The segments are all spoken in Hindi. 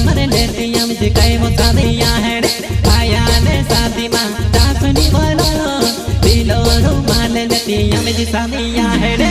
मरे लेती हम जी कई मुसादिया है आया ने शादी मां दासनी बोलो दिलो रुमाल लेती हम जी सादिया है रे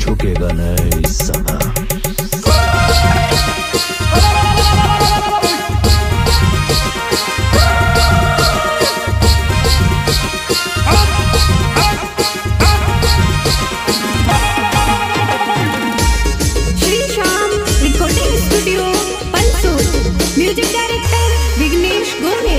झुकेगा नहीं सदा। Shri Shyam recording studio Palsur, music director Vighnesh Gore.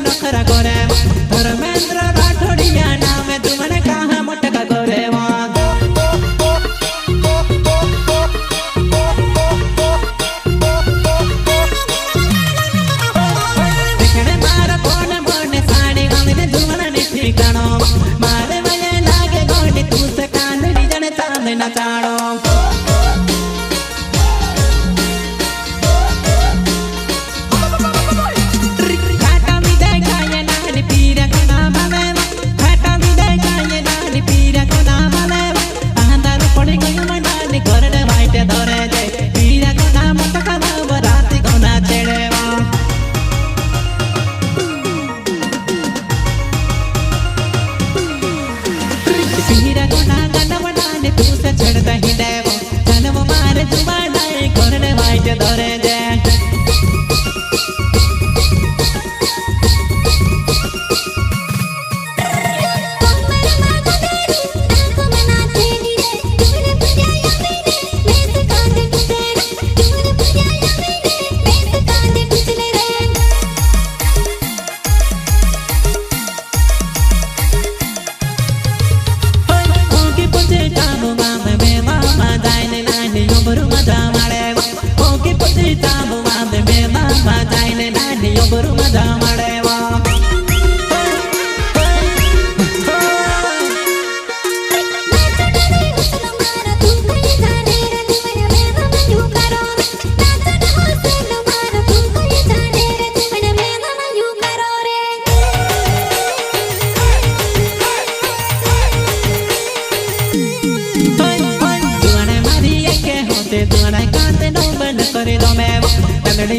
नखरा गोरे धर्मेंद्र राठौड़िया नाम तुमने कहा मटका गोरे देखने मारा कौन मोने साड़ी गमने तुमने निठी कणो मारे वये लागे गोनी तू से कान निजने सामने न चाड़ो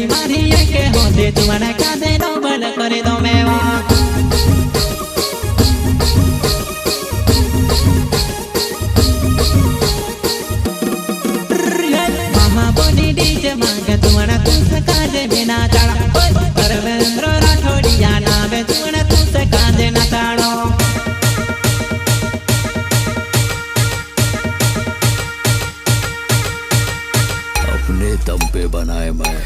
मारी के होते तुम्हारा कादे नो बल करे दो मेवा मामा बोली डीजे मांगे तुम्हारा तुझसे कादे बिना चढ़ा धर्मेंद्र राठौड़िया नाम तुम्हारा तुझसे कादे न चढ़ो अपने दम पे बनाए मैं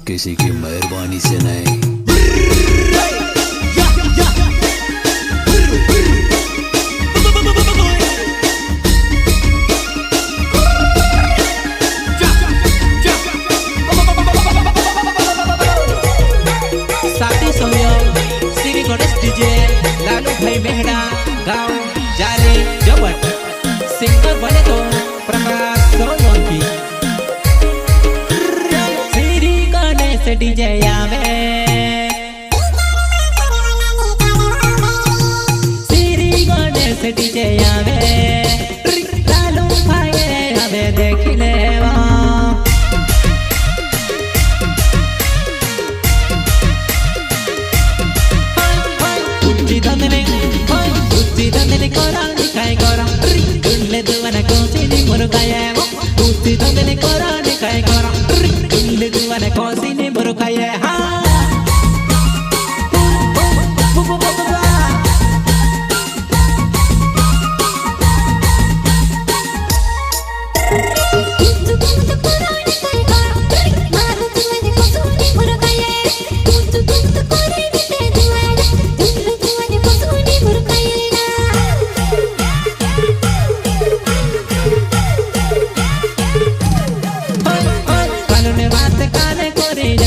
किसी की मेहरबानी से नहीं। साथी सहयोग श्री गणेश डीजे लालू भाई मेहरा गाँव जाले जबट सिंगर बने तो प्रकाश सोलंकी श्री गणेश डीजे आवे श्री गणेश डीजे आवे लालू भाई आवे देख ले Kaya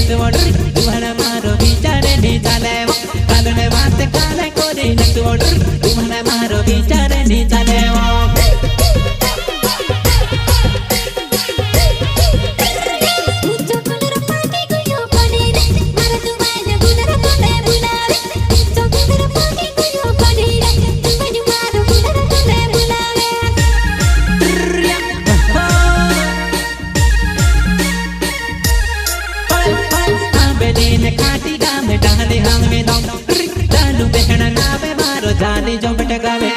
नक्तोड़ तुम्हारा मारो विचारे नहीं चले वो कालो ने बात काले कोरी नक्तोड़ तुम्हारा मारो विचारे नहीं चले वो जाने जो बटगावे